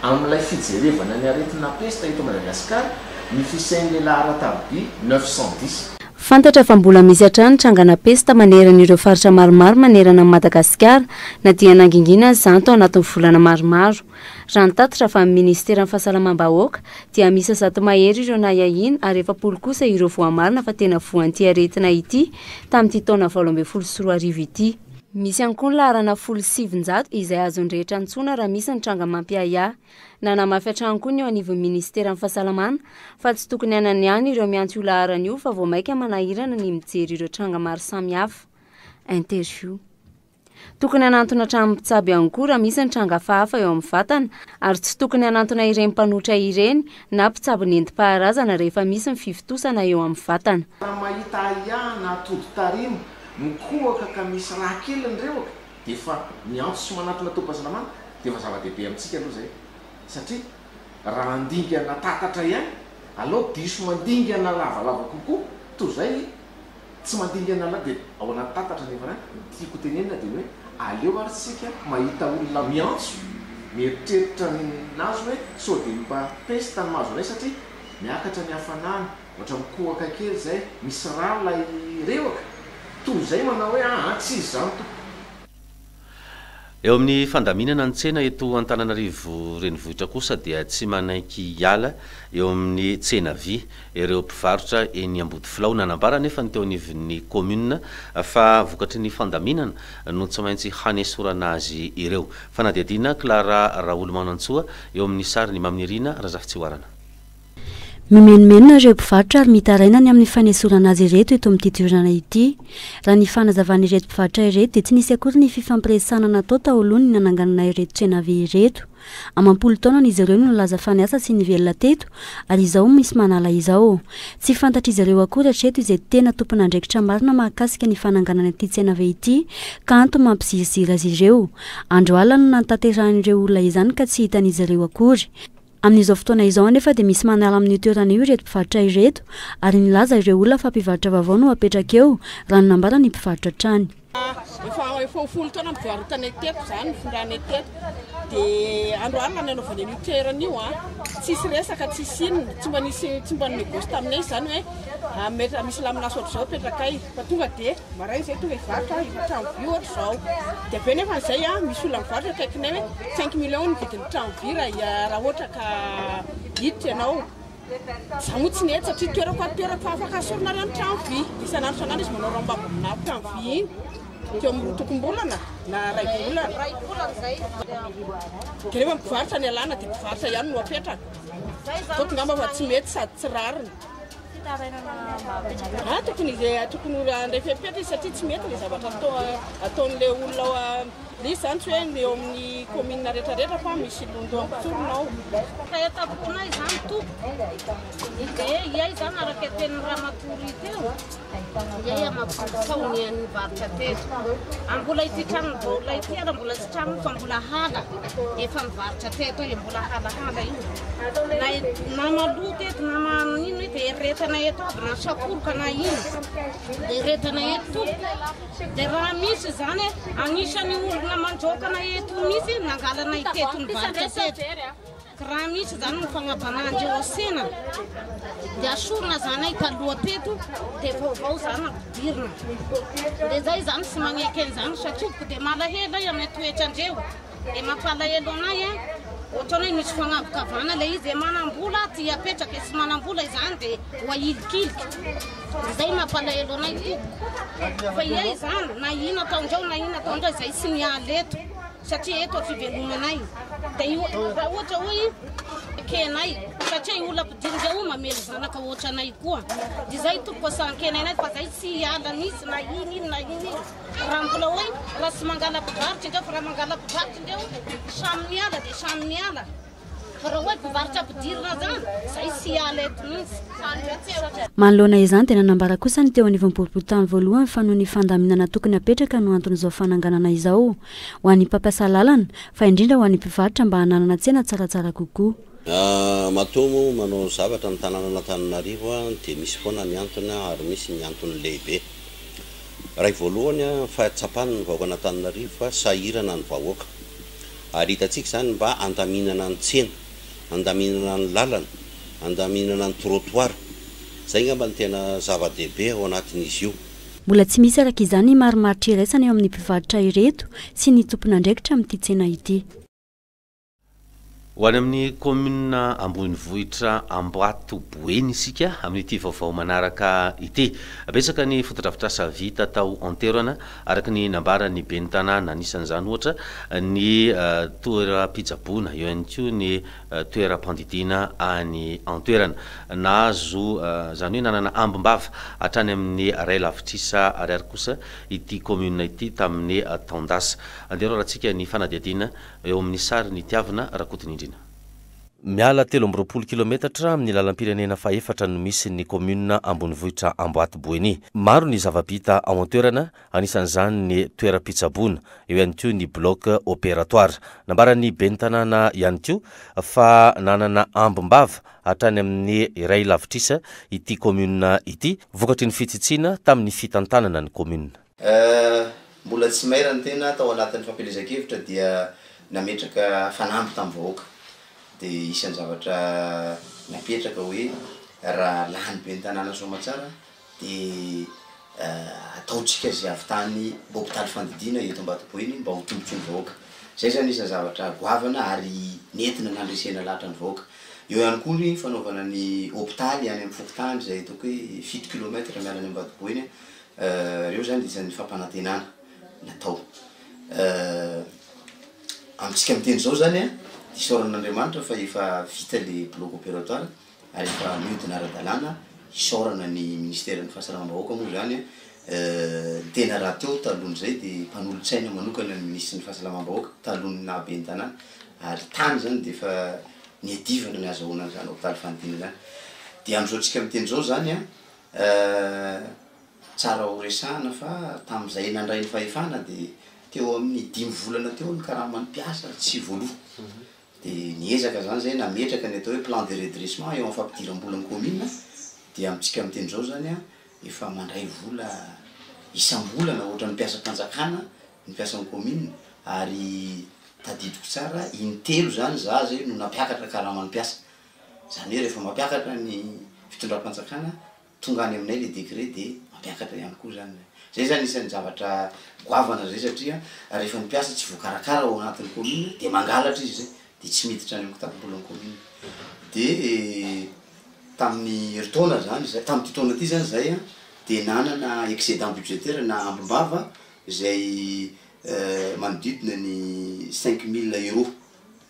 amin'ilay fijerevana ny aretina peste eto Madagasikara ny fisain'lehilahy ara-taroby 910. Fantatra fa mbola misy hatrany trangana pesta maneran'ireo faritra maromaro manerana Madagasikara na dia nangingina izany tao anatin'ny volana maromaro. Raha nitatitra fa amin'ny ministera ny fahasalamam-bahoaka dia misy 100 mahery ireo nahahina ary 700 kosa ireo voamarina fa tena voan'ity aretina ity tamin'ity taona 2024 ity. Misy ihany koa ny laharana 700 izay azon'ny rehetra antsona raha misy ny tranga mampiaya. Nanamafy hatrany koa ny eo anivon'ny ministera ny fahasalamana fa tsy tokony hanany ihany ireo miantso io laharana io fa vao maika manahirana ny mijery ireo tranga maro samihafa. Interview. Tokony hanantona hatramin'ny mpitsabo ihany koa raha misy ny tranga hafahafa eo amin'ny vatana ary tsy tokony hanantona ireny mpanotra ireny na mpitsabo nentim-paharazana rehefa misy ny fivitosana eo amin'ny vatana. Raha mahita aya na atody tarimo mikohaka ka misy raha keliny reoka dia efa miantso sy manatona tobim-pahasalamana dia efa zava-dehibe amintsika aloha zay. Satria raha andingana tatatra ihany aloha diso mandingana lavalava kokoa toy izay tsy mandingana dia ao anaty tatatra nefa tiako tenenina dia hoe aleo ary tsika mahita olona miantso mieritreritra nazy hoe sao dia mba peste ny mahazo anay satria miakatra ny hafanana ohatra mikohaka kely zay misy rano lay reoka toy zay manao hoe tsy izy zany to. Eo amin'ny fandaminana ny tsena eto Antananarivo renivohitra kosa dia tsy manaiky hiala eo amin'ny tsena vy ireo mpivarotra eny Ambodifilao nanambara nefa ny teo anivon'ny commune fa vokatry ny fandaminana no tsy maintsy hanesorana azy ireo. Fanadihadiana Clara Raolomanantsoa eo amin'ny sary ny Maminirina Razafitsioarana. Mimenimena ireo mpivarotra ary mitaraina ny amin'ny fanesorana azy ireto eto amin'ity toerana ity. Raha ny fanazavana ireto mpivarotra ireto dia tsy nisy akory ny fifampiresana natao taolohany ny nananganana ireto tsena vy ireto. Amampolo taona izy ireo no nalaza fa niasa sy nivelona teto ary izao misy manala izao. Tsy fantatra izy ireo akory hatreto izay tena tompona andraikitra marina mahakasika ny fananganana ity tsena vy ity ka anto mampizirizira azy ireo. Andro alina no nantanterahireo olona izany ka tsy hitan'izy ireo akory. Amin'izao fotoana izao anefa dia misy manala amin'ny toerana io ireto mpivarotra ireto ary nilaza ireo olona fa mpivarotra vaovao no apetraka eo raha nambara ny mpivarotra trany. Efa folo taona mivarotana teto zany fondrana teto dia andro alina ny anaovana io toerana io tsisy resaka tsisy inona tsy mba negosy taminay zany hoe misy lamina sotro zao petraka ay fa tonga dia maraina zay tonga hivarotra efa trano vy ohatra zao dia avy nefa zay misy olona mivarotra akaikinay hoe 5 millions ny vidin'ny trano vy raha ohatra ka hiditra ianao. Za moa tsy nety satria toerako afaka asorina rano trano vy isanandro isanandro izy manao rambako amina trano vy iny teo amin'ny tokom-bolana na ray bolana dia rehefa mivarotra ny alàna dia mivarotra ihany no apetraka toko ngamba fa tsy mety sady tsy rariny tokony andray fepetra satria tsy mety le zavatra ataon'le olona lisy zany tsy hoe eo amin'ny commune rehetrarehetra fa misy londo ampitsoronao fahitavonay zany toko dia iay zany araka tenin'ny ramatory teo iay amapitaony ny varotra teto ambola ity tranobola ity ara mbola tsy trano fa mbola hala efa mivarotra teto hoe mbola halahala io na maloa teto na manino dia retana eto aby na sakoroka na ino dia retana eto dia raha misy zany anisany olona manjokana eto misy nangalana iteto ny varotra teto raha misy zany ny fagnavanandreo asena dia asorina zany ay taloha teto dia vaovao zany ampidirina dia zay zany sy magnekeny zany satrioko dia malahelo ay amin'ny toetrandreo dia mampalahelo anay ohatra hoe misy fagnavokavana le izy manambola ty apetraka sy manambola izany dia hoailikiliky zay mampalahelo anay toko fa iay zany na ina ataondrao zay sy miala eto satria eto fivelomanay dia ohatra hoe kenay satria olona mpidirindreo mamelo zanaka ohatra anay koa dia zay toko asankenay fa zay tsy hiala nisy na iny raha mbola hoe raha sy mangala mpivarotra indreo fa raha mangala mpivarotra indreo samy miala dia samy miala fa raha hoe mpivarotra mpidirina zany zay sy hiala eto mihitsy. Manoloana izany dia nanambara kosa ny teo anivon'ny voalohany fa noho ny fandaminana tokony apetraka no anton'izao fananganana izao ho an'ny mpampiasa lalana fa indrindra ho an'ny mpivarotra mba hananana tsena tsaratsara kokoa. Matomo manao zavatra ny tanàna Antananarivo dia misy foana ny antony ary misy ny antony lehibe. Ray voalohany fahatsapana ny vahoaka Antananarivo fa sahirana ny vahoaka ary hitantsika zany mba andaminana ny tsena, andaminana ny lalana, andaminana ny trottoir. Zay ngamba ny tena zava-dehibe ao anatin'izy io. Mbola tsy misy araka izany marimaritra iraisana eo amin'ny mpivarotra ireto sy ny tompona andraikitra amin'ity tsena ity. Ho any amin'ny commune Ambonivohitra Amboatoboeny isika amin'ity vaovao manaraka ity. Betsaka ny fotodrafitrasa vita tao anterana araka ny nambara ny ben'ny tanàna anisan'izany ohatra ny toeram-pitsaboana eo ihany koa ny toeram-pandidina any antoerana nahazo zany hoe nanana ambombava hatrany amin'ny ray lavitrisa ariary kosa ity commune ity tamin'ny taondasa. Andero rahantsika ny fanadihadiana eo amin'ny sary ny tiavina Rakotiny indrina. Miala 13 kilometatra amin'ny lalam-pirenena faefatra no misy ny commune Ambonivohitra Amboatoboeny. Maro ny zava-bita ao an-toerana, anisan'izany ny toeram-pitsaboana, eo ihany koa ny bloc opératoire. Nambara ny ben'ny tanàna ihany koa fa nanana ambombava hatrany amin'ny iray lavitrisa ity commune ity, vokatry ny fitsitsina tamin'ny fitantanana ny commune. Mbola tsy maira ny tena tao anatin'ny fampelezan-kevitra dia nametraka fanamby tamin'ny vahoaka dia isan'ny zavatra napetraka hoe raha lany be ny tanàna Soamatsara dia ataotsika zay avy tany hôpitaly fandidina eto Ambatoboiny mba ho tombotry ny vahoaka. Zay zany isan'ny zavatra goavana ary nentina nandresena lahatra ny vahoaka. Eo ihany koa ny fanaovana ny hôpitaly any amin'ny Fokotany zay ataoko hoe 7 kilometra miala any Ambatoboiny. Reo zany isan'ny fampanantenana natao. Amintsika miteny zao zany a isaoran'Andriamanitra fa efa vita le bloc opératoire ary efa mihodina ara-dalàna isaorana ny ministère ny fahasalamam-bahoaka moa zany tena raha teo talohany dia mpanolotsaina manokana ny ministre ny fahasalamam-bahoaka talohany nabe ny tanàna ary tany zany dia efa niadivana ny azahoana zany hôpitaly fandidina zany. Dia amin'izao tsika miteny zao zany tsara ho resahana fa tamin'izay nandray ny fahefana dia teo amin'ny 5 volana teo ny karaha manimpiasa tsy voaloha. Dia niezaka zany zay nametraka ny atao hoe plan de redressement eo amin'ny fampidiram-bola ny commune. Dia amintsika miteny zao zany efa mandray vola isam-bolana ohatra ny mpiasa mpanjakana ny mpiasa ny commune ary tadidiko tsara intelo zany za zay no nampiakatra karaha manimpiasa. Zany hoe rehefa mampiakatra ny fitondram-panjakana tonga any aminay le décret dia mampiakatra ihany koa zany. Zay zany isan'ny zavatra goavana zay satria rehefa ny mpiasa tsy voakarakara ao anatin'ny commune dia mangalatra izy zay dia tsy miditra any amin'ny kitapo-bolany commune. Dia tamin'ny heritaona zany zay tamin'ity taona ity zany zay dia nanana excédent budgétaire na ambombava zay manodidina ny 5 000 euros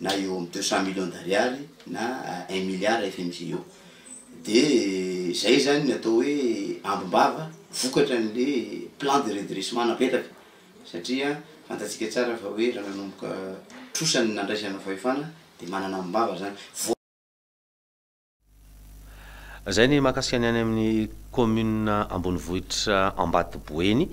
na eo amin'ny 200 millions d'ariary na 1 milliard FMJ eo. Dia zay zany natao hoe ambombava vokatra n'le plan de redressement napetraka satria fantatsika tsara fa hoe raha nanomboka trosany nandraisana fahefana dia manana ambombava zany. Zay ny mahakasika ny any amin'ny commune Ambonivohitra Ambatoboeny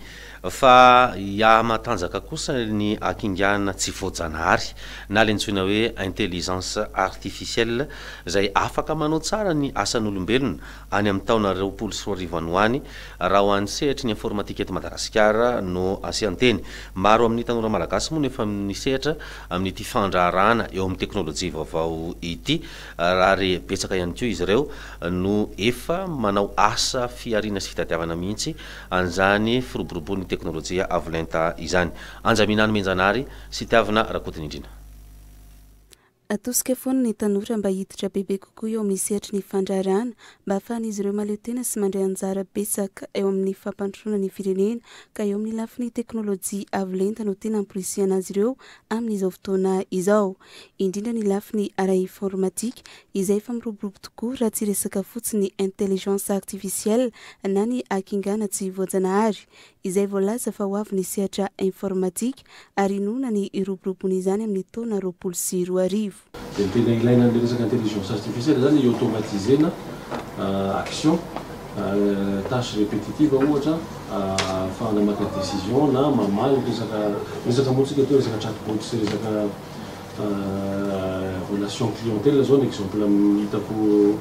fa matanjaka kosa ny akingana tsy voajanahary na le antsoina hoe intelligence artificielle zay afaka manao tsara ny asan'olombelona any amin'ny taona 2020 any raha ho an'ny sehatra ny informatika eto Madagasikara no asianteny. Maro amin'ny tanora malagasy moa nefa nisehatra amin'ity fandraharahana eo amin'ny teknôlôjia vaovao ity ary betsaka ihany koa izy ireo no efa manao asa fiarina sy fitadiavana mihitsy an'izany firoborobon'ny teknôlôjia avolenta izany. Anjaminany Menjanary sy tiavina Rakotiny Indrina. Atosika foana ny tanora mba hiditra bebe kokoa eo amin'ny sehatra ny fandraharahana mba ahafahan'izy ireo maleo tena sy mandray anjara betsaka eo amin'ny fampandrosoana ny firenena ka eo amin'ny lafin'ny teknôlôjia avolenta no tena amporisihana azy ireo amin'izao fotoana izao. Indrindra ny lafin'ny ara-informatika izay efa miroborobo tokoa raha tsy resaka fotsiny intelligence artificielle na ny akingana tsy voajanahary izay voalaza fa ho avy ny sehatra informatika ary nona ny iroborobony izany amin'ny taona 2020. Dia tena ilaina ny resaka intelligence artificielle zany automatisena action tâche répétitive ohatra ahafahana maka décision na mamaly resaka moatsika atao resaka chatbot sy resaka relation clientèle zao ny exemple hitako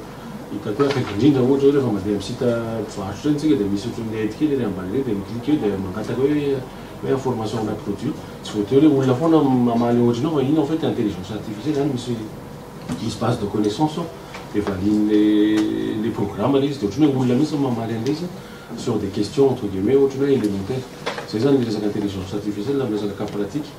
akaiky indrindra ohatra hoe rehefa mandeha amin'ny site mpivarotra reny tsika dia misy ohatran'ny aide kely re ambany reny dia miklika eo dia mangataka hoe information na produit tsy voatery hoe olona foana mamaly ohatranao fa iny en fait intelligence artificielle zany misy base de connaissance dia valiny les programmes le izy dia ohatrany hoe olona mihitsy mamaly an'izy sur des questions entre guillemets ohatrany hoe élémentaire. Zay zany resaka intelligence artificielle amin'ny resaka cas pratique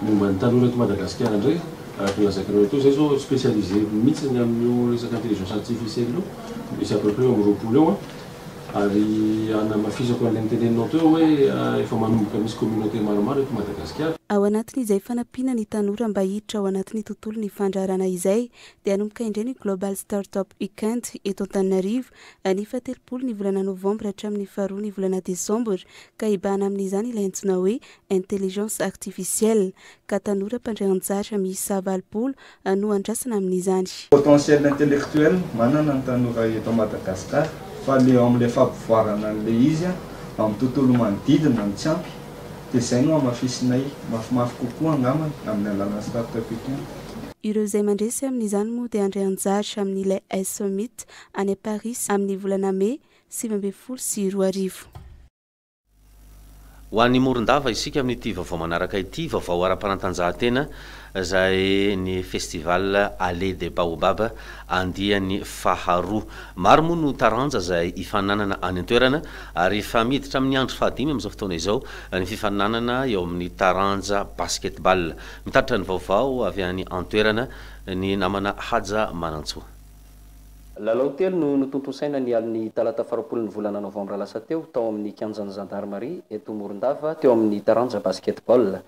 momba ny tanora eto Madagasikara indray araky to zay zao spécialisé mihitsy ny amin'io resaka intelligence artificielle io misy à peu près amin'ny 20 eo ary anamafizako an'ilay nitenenao teo hoe efa manomboka misy communauté maromaro eto Madagasikara. Ao anatin'izay fanampiana ny tanora mba hiditra ao anatin'ny tontolo ny fandraharana izay dia anomboka indray ny Global Startup Weekend eto Antananarivo ny 17 ny volana Novambra hatramin'ny 2 ny volana Desambra ka hibahana amin'izany ilay antsoina hoe intelligence artificielle ka tanora mpandray anjara miisa 20 no andrasana amin'izany. Potentiel intellectuel manana ny tanora eto Madagasikara fa le amin'ilay fampivoarana an'ilay izy amin'ny tontolo manodidina ny tsampy dia izay no amafisinay mafimafy kokoa angamany amin'ny alàna startup weekend. Ireo izay mandresy amin'izany moa dia andray anjara amin'ilay Summit any Paris amin'ny volana Mai 2020. ho an'ny morondava isika amin'ity vaovao manaraka ity vaovao ara-panatanjahantena zay ny festival Allée des Baobab andiany faharoa. Maro moa no taranja zay ifananana any an-toerana ary efa miditra amin'ny andro fahadimy amin'izao fotoana izao ny fifananana eo amin'ny taranja basketball. Mitaritra ny vaovao avy any an-toerana ny namana Haja Manantsoa. Lalao telo no notontosaina ny aliny talata 20 volana novambra lasa teo tao amin'ny kianjan'ny gendarmerie eto Morondava teo amin'ny taranja basketball.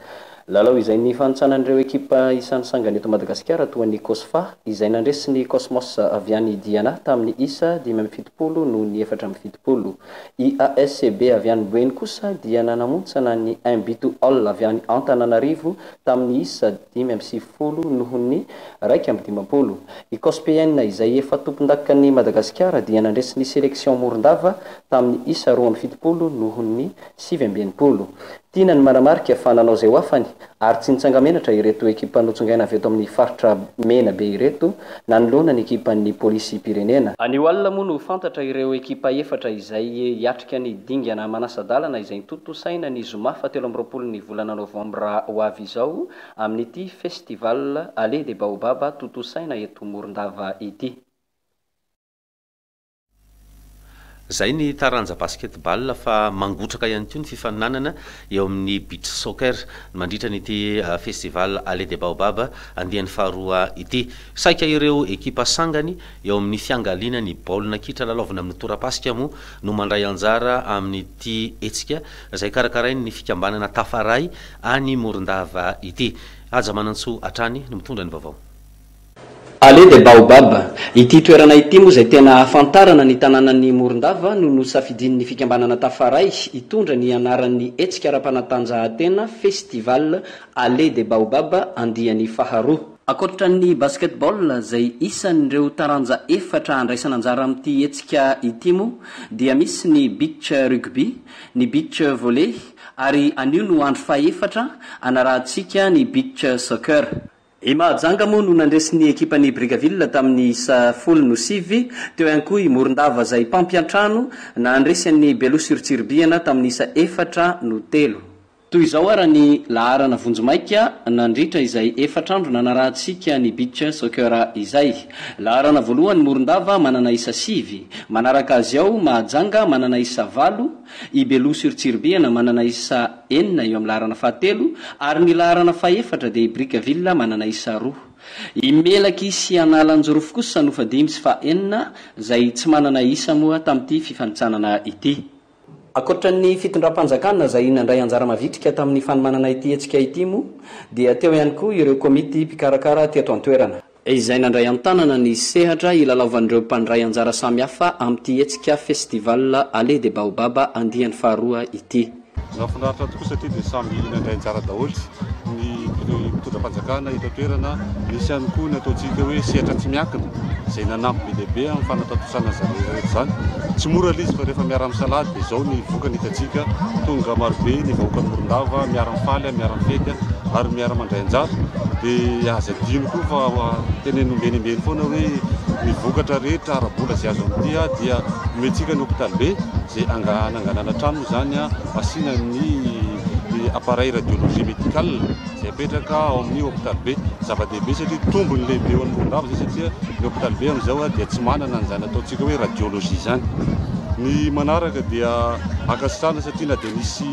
Lalao izay ny fanitsanan'ireo ekipa isan'ny sangany eto Madagasikara toa ny Cosfa izay nandresy ny Cosmos avy any Diana tamin'ny isa 570 no ny 470. IASCB avy any Boeny kosa dia nanamontsana ny 1-2 avy any Antananarivo tamin'ny isa 570 noho ny 2-50. I Cospn izay efa tompon-dakany Madagasikara dia nandresy ny sélection Morondava tamin'ny isa 2-70 noho ny 7-20. Tiana ny manamarika fa nanao zay hoafany ary tsy nitsangamenatra ireto ekipa notsongaina avy eto amin'ny faritra mena be ireto nanolona ny ekipan'ny polisy pirenena. Anio alina moa no fantatra ireo ekipa efatra izay hiatrika ny dingana manasadalana izay nitotosaina ny zoma 17 ny volana novambra ho avy izao amin'ity festival Allée des Baobab totosaina eto Morondava ity. Zay ny taranja basketball fa mangotraka ihany koa ny fifaninanana eo amin'ny beach soccer mandritra n'ity festival Allée des Baobab andiany faharoa ity. Saika ireo ekipa sangany eo amin'ny fiangaliana ny baolina kitra lalaovana amin'ny torapasika moa no mandray anjara amin'ity hetsika zay karakarainy ny fikambanana Tafaray any Morondava ity. Haja Manantsoa atrany no mitondra ny vaovao. Allée des Baobab, ity toerana ity moa zay tena afantarana ny tanànan'ny Morondava no nosafidin'ny fikambanana Tafaray hitondra ny anaran'ny hetsika ara-panatanjahantena festival Allée des Baobab andiany faharoa. Akoatra ny basketball zay isan'ireo taranja efatra andraisana anjara amin'ity hetsika ity moa dia misy ny beach rugby, ny beach volley ary anio no andro faefatra anarahantsika ny beach soccer. I Mahajanga moa no nandresy ny ekipan'ny Brigaville tamin'ny isa 19 teo ihany koa i Morondava zay mpampiantrano nandresy ny Belosurtsirbiana tamin'ny isa 4-3. Toy izao ara ny laharana vonjomaika nandritra izay efatrandro nanarahantsika ny beach soccer izay. Laharana voalohany Morondava manana isa 5, manaraka azy ao Mahajanga manana isa 8, i Belosurtsirbiana manana isa 4 eo amin'ny laharana fahatelo ary ny laharana faefatra dia i Bricaville manana isa 2. I Melaky sy Analanjorofo kosa no fa 5 sy fa 4 zay tsy manana isa moa tamin'ity fifanitsanana ity. Akoatra ny fitondram-panjakana zay nandray anjara mavitrika tamin'ny fanomanana ity hetsika ity moa dia teo ihany koa ireo komity mpikarakara teto an-toerana izay nandray an-tanana ny sehatra ilalaovan'ireo mpandray anjara samihafa amin'ity hetsika festival Allée des Baobab andiany faharoa ity. Nafinaritra tokoa satria dia samy nandray anjara daholo ny mpitondram-panjakana eto an-toerana misy ihany koa ny ataontsika hoe sehatra tsy miankina izay nanampy be lehibe amin'ny fanatantosanana zareo zany. Tsy mora izy fa rehefa miara-misalady dia izao ny vokany hitantsika tonga marobe ny vahoakan'ny Morondava miara-mifaly miara-mifety ary miara-mandray anjara dia aza dino koa fa tenenombenimbeny foana hoe ny vokatra rehetra arabola izay azo amin'ity dia omentsika ny hôpitaly be izay anganana trano zany asiana ny appareil radiologie médicale izay apetraka ao amin'ny hôpitaly be. Zava-dehibe satria tombony lehibe eo amin'ny Morondava zay satria ny hôpitaly be amin'izao dia tsy manana an'izany ataontsika hoe radiologie zany. Ny manaraka dia akasitrana satria na dia nisy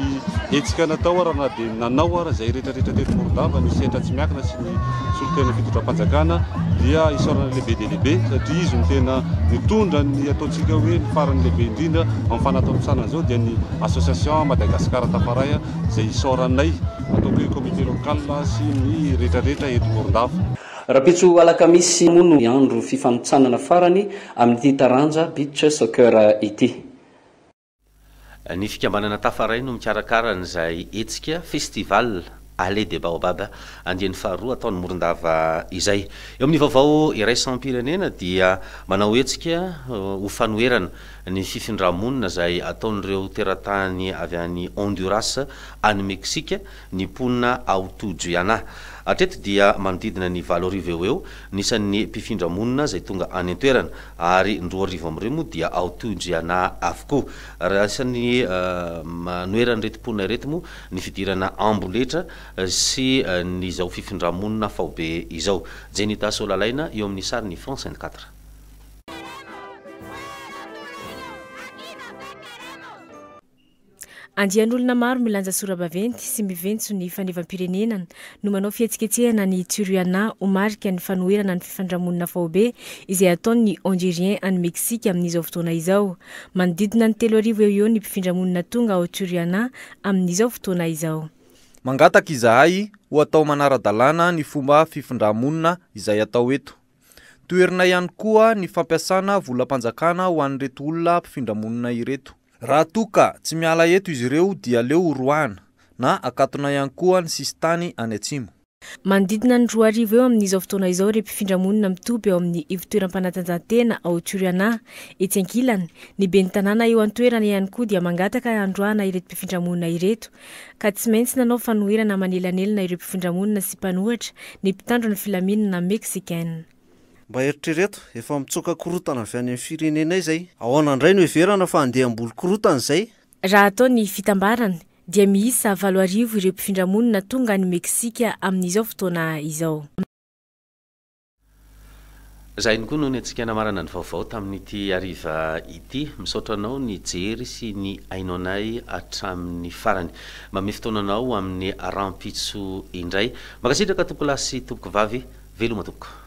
hetsika natao ara na dia nanao ara izay rehetrarehetra teto Morondava ny sehatra tsy miankina sy ny solotena fitondram-panjakana dia isorana lehibe dia lehibe satria izy no tena nitondra ny ataontsika hoe ny farany lehibe indrindra amin'ny fanatantosanana izao dia ny association Madagasikara Tafaray izay isoranay ataoko hoe comité local sy ny rehetrarehetra eto Morondava. Rapitso alakamisy moa no andro fifanitsanana farany amin'ity taranja beach soccer ity. Ny fikambanana Tafaray no mikarakara n'izay hetsika festival Allée des Baobab andiany faharoa ataon'ny Morondava izay. Eo amin'ny vaovao iraisam-pirenena dia manao hetsika ho fanoherana ny fifindramonina izay ataon'ireo teratany avy any Honduras any Meksika ny mponina Auto Diana. atreto dia manodidina ny 7 eo eo nisan'ny mpifindra-monina zay tonga any an-toerana ary 2 am'ireo moa dia aotondriana avokoa raha isan'ny manoerany retim-ponina ireto moa ny fidirana amboletra sy ny zao fifindra-monina faobe izao Jenita Solalaina eo amin'ny sariny France 24. Andian'olona maro milanja sora-baventy sy miventsy ny fanevam-pirenenana no manao fihetsiketsehana ny Turiana ho marika ny fanoherana ny fifandramonina faobe izay ataony Algérien any Meksika amin'izao fotoana izao. Manodidina ny 3 eo eo ny mpifindramonina tonga ao Turiana amin'izao fotoana izao. Mangataka izahay ho atao manara-dalàna ny fomba fifindramonina izay atao eto. Toerina ihany koa ny fampiasana volam-panjakana ho an'ireto olona mpifindramonina ireto. Raha toka tsy miala eto izy ireo dia leo horoahana na akatona ihany koa ny sistany any atsimo. Manodidina ny 2 eo amin'izao fotoana izao ireo mpifindra-monina mitoby eo amin'ny ivitoeram-panatanjahantena ao Turiana. Etsy ankilany ny ben'ny tanàna eo an-toerana ihany koa dia mangataka androana ireto mpifindra-monina ireto ka tsy maintsy nanao fanoherana manelanelana ireo mpifindra-monina sy mpanohatra ny mpitandro ny filaminana Meksikaine. Mba eritrereto efa mitsoka korotana avy any amin'ny firenena izay ahoana indray no everana fa andeha ambolo korotana izay. Raha atao ny fitambarana dia miisa 7 ireo mpifindra-monina tonga any Meksika amin'izao fotoana izao. Zay ny koa no netsika namarana ny vaovao tamin'ity ariva ity misaotra anao ny jery sy ny ainonay hatramin'ny farany mame fotoananao amin'ny rampitso indray makasitraka tompolasy tompoky vavy veloma tompoko.